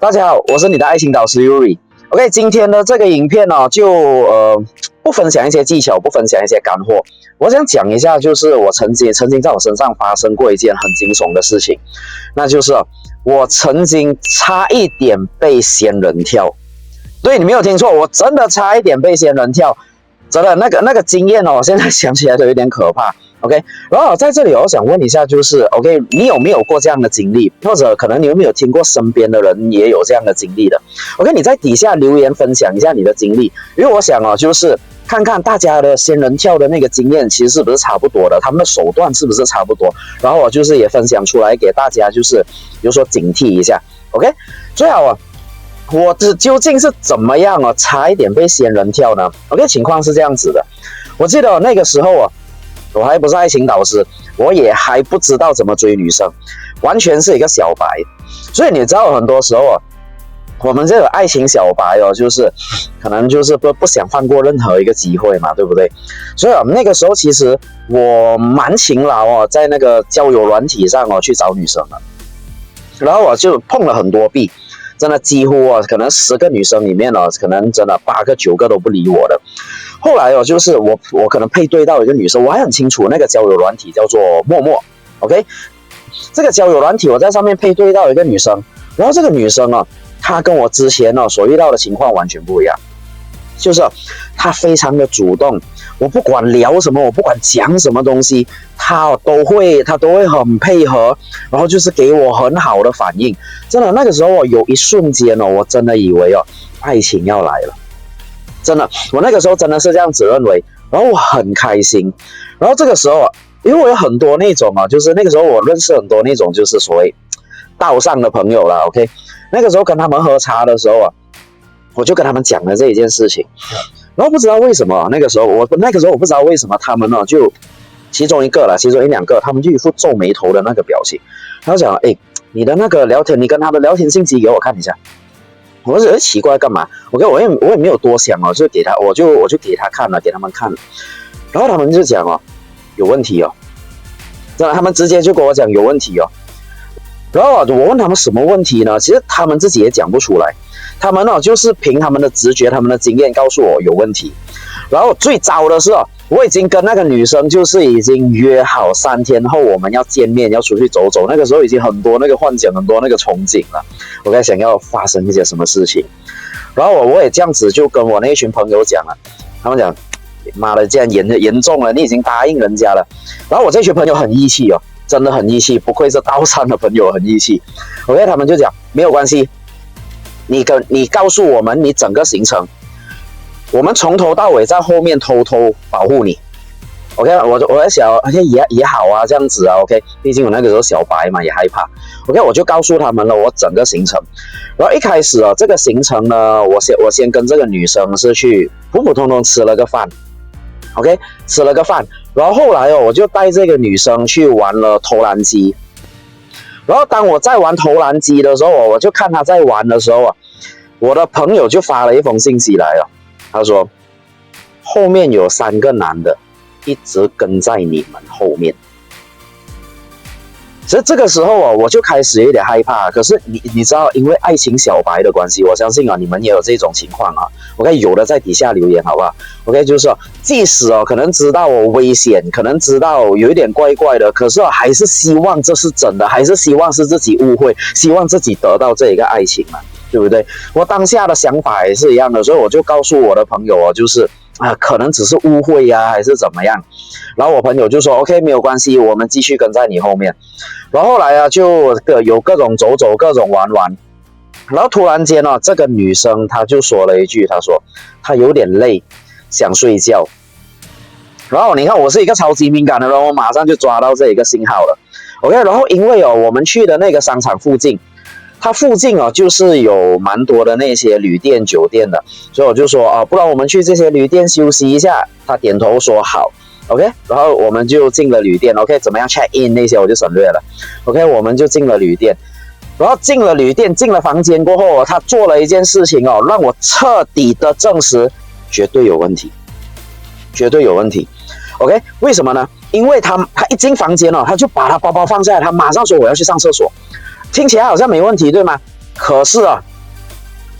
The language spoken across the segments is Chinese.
大家好，我是你的爱情导师 Yuri。OK， 今天的这个影片呢，不分享一些技巧，不分享一些干货。我想讲一下，就是我曾经在我身上发生过一件很惊悚的事情，那就是我曾经差一点被仙人跳。对，你没有听错，我真的差一点被仙人跳。真的那个经验哦，现在想起来都有点可怕。OK， 然后在这里我想问一下，就是 OK， 你有没有过这样的经历，或者可能你有没有听过身边的人也有这样的经历的 ？OK， 你在底下留言分享一下你的经历，因为我想哦，就是看看大家的仙人跳的那个经验其实是不是差不多的，他们的手段是不是差不多，然后我就是也分享出来给大家，就是比如说警惕一下。OK， 最好啊。我究竟是怎么样啊？差一点被仙人跳呢 ？OK， 情况是这样子的。我记得那个时候啊，我还不是爱情导师，我也还不知道怎么追女生，完全是一个小白。所以你知道，很多时候啊，我们这个爱情小白哦，就是可能就是不想放过任何一个机会嘛，对不对？所以啊，那个时候其实我蛮勤劳哦，在那个交友软体上哦去找女生了，然后我就碰了很多壁。真的几乎啊，可能10个女生里面呢，可能真的8个9个都不理我的。后来哦，就是我可能配对到一个女生，我还很清楚那个交友软体叫做陌陌 ，OK， 这个交友软体我在上面配对到一个女生，然后这个女生啊，她跟我之前呢所遇到的情况完全不一样，就是她非常的主动，我不管聊什么，我不管讲什么东西，她都会很配合，然后就是给我很好的反应。真的，那个时候有一瞬间哦，我真的以为哦，爱情要来了。真的，我那个时候真的是这样子认为，然后我很开心。然后这个时候啊，因为我有很多那种啊，就是那个时候我认识很多那种就是所谓道上的朋友啦 ，OK。那个时候跟他们喝茶的时候啊，我就跟他们讲了这一件事情。然后不知道为什么，那个时候我不知道为什么他们呢，就其中一两个，他们就一副皱眉头的那个表情。他讲，你的那个聊天，你跟他的聊天信息给我看一下。我是奇怪干嘛？我也没有多想哦，就给他，我就给他看了，给他们看了。然后他们就讲哦，有问题哦，真的，他们直接就跟我讲有问题哦。然后我问他们什么问题呢？其实他们自己也讲不出来。他们就是凭他们的直觉、他们的经验告诉我有问题。然后最糟的是我已经跟那个女生就是已经约好3天后我们要见面，要出去走走。那个时候已经很多那个幻想，很多那个憧憬了。我在想要发生一些什么事情。然后我也这样子就跟我那一群朋友讲了，他们讲，妈的，这样严重了，你已经答应人家了。然后我这群朋友很义气哦，真的很义气，不愧是道上的朋友，很义气。OK， 他们就讲没有关系。你告诉我们你整个行程，我们从头到尾在后面偷偷保护你。OK， 我在想，也好啊，这样子啊 ，OK， 毕竟我那个时候小白嘛，也害怕。OK， 我就告诉他们了我整个行程。然后一开始这个行程呢，我先跟这个女生是去普普通通吃了个饭 ，OK， 吃了个饭。然后后来我就带这个女生去玩了投篮机。然后当我在玩投篮机的时候，我就看她在玩的时候我的朋友就发了一封信息来了，他说后面有3个男的一直跟在你们后面。所以这个时候我就开始有点害怕。可是你知道，因为爱情小白的关系，我相信你们也有这种情况OK， 有的在底下留言好不好 ？OK， 就是说，即使可能知道危险，可能知道有一点怪怪的，可是还是希望这是真的，还是希望是自己误会，希望自己得到这一个爱情嘛，对不对？我当下的想法也是一样的，所以我就告诉我的朋友就是可能只是误会还是怎么样。然后我朋友就说 OK， 没有关系，我们继续跟在你后面。然后后来就有各种走走，各种玩。然后突然间这个女生她就说了一句，她说她有点累，想睡觉。然后你看我是一个超级敏感的人，我马上就抓到这一个信号了。OK， 然后因为我们去的那个商场附近，它附近就是有蛮多的那些旅店酒店的，所以我就说不然我们去这些旅店休息一下。他点头说好。OK， 然后我们就进了旅店。OK， 怎么样 check in 那些我就省略了。OK， 我们就进了旅店。然后进了旅店，进了房间过后，他做了一件事情让我彻底的证实绝对有问题，绝对有问题。OK， 为什么呢？因为他一进房间他就把他包包放下来，他马上说我要去上厕所。听起来好像没问题，对吗？可是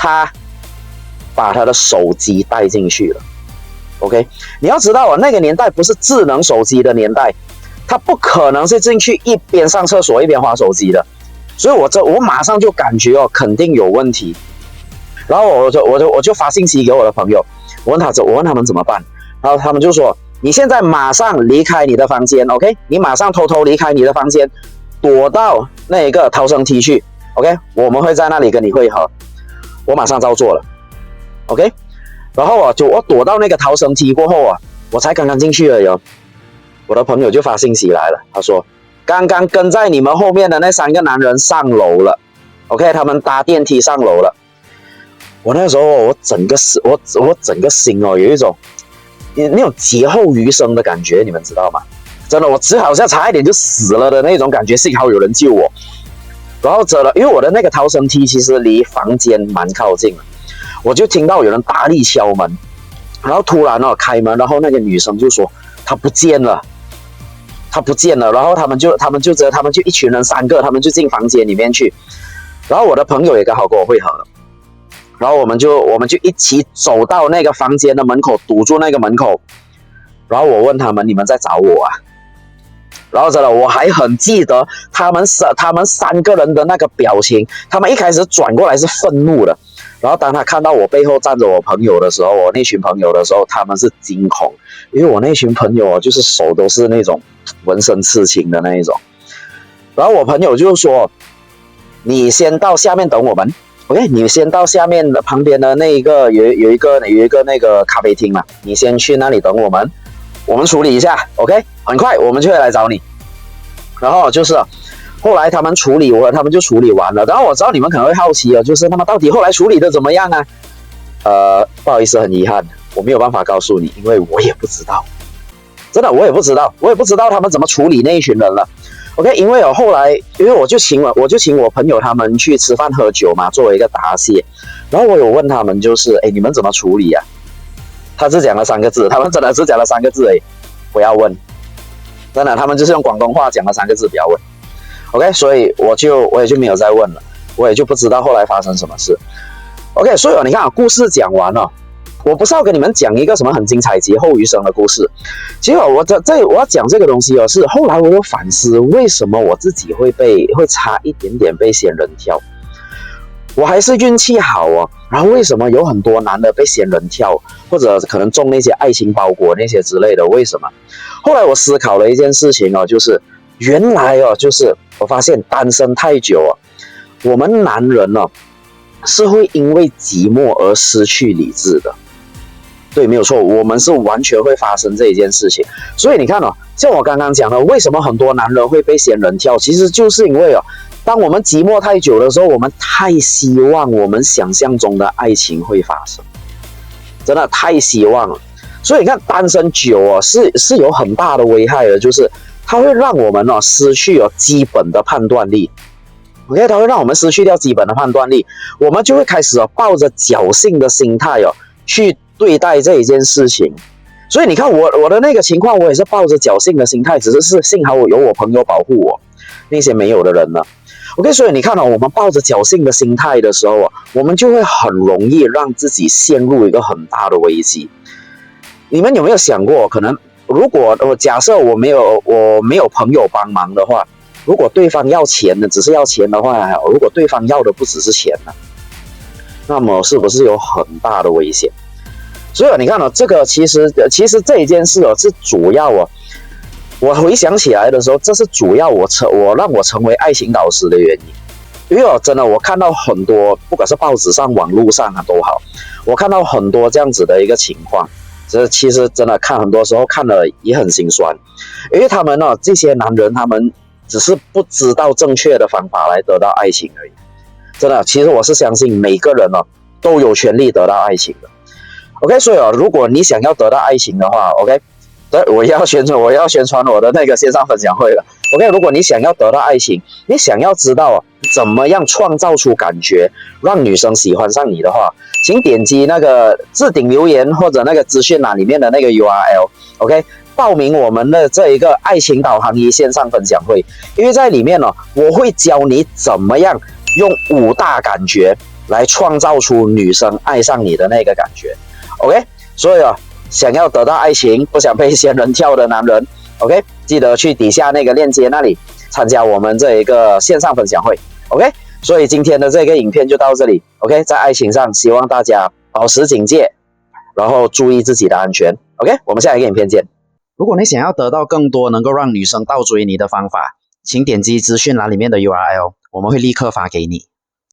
他把他的手机带进去了。OK， 你要知道啊，那个年代不是智能手机的年代，他不可能是进去一边上厕所一边滑手机的，所以我马上就感觉肯定有问题，然后我就发信息给我的朋友，我问他们怎么办，然后他们就说你现在马上离开你的房间 ，OK， 你马上偷偷离开你的房间，躲到那一个逃生梯去 ，OK， 我们会在那里跟你会合，我马上照做了 ，OK。然后我躲到那个逃生梯过后啊，我才刚刚进去而已。我的朋友就发信息来了，他说刚刚跟在你们后面的那3个男人上楼了 ，OK， 他们搭电梯上楼了。我那时候我整个心有一种那种劫后余生的感觉，你们知道吗？真的，我好像差一点就死了的那种感觉，幸好有人救我。然后因为我的那个逃生梯其实离房间蛮靠近的。我就听到有人大力敲门，然后突然开门，然后那个女生就说她不见了，然后他们就一群人3个，他们就进房间里面去，然后我的朋友也刚好跟我会合了，然后我们就一起走到那个房间的门口，堵住那个门口，然后我问他们你们在找我啊？然后真的我还很记得他们3个人的那个表情，他们一开始转过来是愤怒的。然后当他看到我背后站着我朋友的时候，我那群朋友的时候，他们是惊恐，因为我那群朋友就是手都是那种纹身刺青的那一种。然后我朋友就说：“你先到下面等我们 ，OK？ 你先到下面的旁边的那一个有一个那个咖啡厅嘛，你先去那里等我们处理一下 ，OK？ 很快我们就会来找你。”然后就是。后来他们就处理完了，然后我知道你们可能会好奇就是他们到底后来处理的怎么样啊？不好意思，很遗憾，我没有办法告诉你，因为我也不知道，真的我也不知道他们怎么处理那一群人了。OK， 因为后来我就请我朋友他们去吃饭喝酒嘛，作为一个答谢。然后我有问他们就是你们怎么处理啊？他只讲了3个字，他们真的只讲了3个字而已，不要问。真的，他们就是用广东话讲了3个字，不要问。OK， 所以我也就没有再问了，我也就不知道后来发生什么事。OK， 所以你看故事讲完了，我不是要跟你们讲一个什么很精彩劫后余生的故事。其实我要讲这个东西是后来我有反思，为什么我自己会差一点点被仙人跳。我还是运气好然后为什么有很多男的被仙人跳，或者可能中那些爱情包裹那些之类的？为什么？后来我思考了一件事情就是原来就是我发现单身太久我们男人是会因为寂寞而失去理智的。对，没有错，我们是完全会发生这一件事情。所以你看像我刚刚讲的，为什么很多男人会被仙人跳，其实就是因为当我们寂寞太久的时候，我们太希望我们想象中的爱情会发生，真的太希望了。所以你看单身久是有很大的危害的，就是它会让我们失去基本的判断力。OK， 它会让我们失去掉基本的判断力，我们就会开始抱着侥幸的心态去对待这一件事情。所以你看我的那个情况，我也是抱着侥幸的心态，只是幸好有我朋友保护我，那些没有的人呢。OK， 所以你看我们抱着侥幸的心态的时候我们就会很容易让自己陷入一个很大的危机。你们有没有想过，可能如果假设我没有朋友帮忙的话，如果对方要钱的只是要钱的话，如果对方要的不只是钱呢，那么是不是有很大的危险？所以你看这个其实这一件事是主要我回想起来的时候，这是主要让我成为爱情导师的原因。因为真的我看到很多，不管是报纸上网络上都好，我看到很多这样子的一个情况，这其实真的很多时候看了也很心酸。因为他们这些男人他们只是不知道正确的方法来得到爱情而已。真的，其实我是相信每个人都有权利得到爱情的。OK， 所以如果你想要得到爱情的话 ，OK， 对，我要宣传我的那个线上分享会了。OK， 如果你想要得到爱情，你想要知道怎么样创造出感觉，让女生喜欢上你的话，请点击那个置顶留言或者那个资讯栏里面的那个 URL，OK， 报名我们的这一个爱情导航仪线上分享会。因为在里面我会教你怎么样用5大感觉来创造出女生爱上你的那个感觉。OK， 所以想要得到爱情，不想被仙人跳的男人 ，OK， 记得去底下那个链接那里参加我们这一个线上分享会 ，OK。所以今天的这个影片就到这里 ，OK。在爱情上，希望大家保持警戒，然后注意自己的安全 ，OK。我们下一个影片见。如果你想要得到更多能够让女生倒追你的方法，请点击资讯栏里面的 URL， 我们会立刻发给你。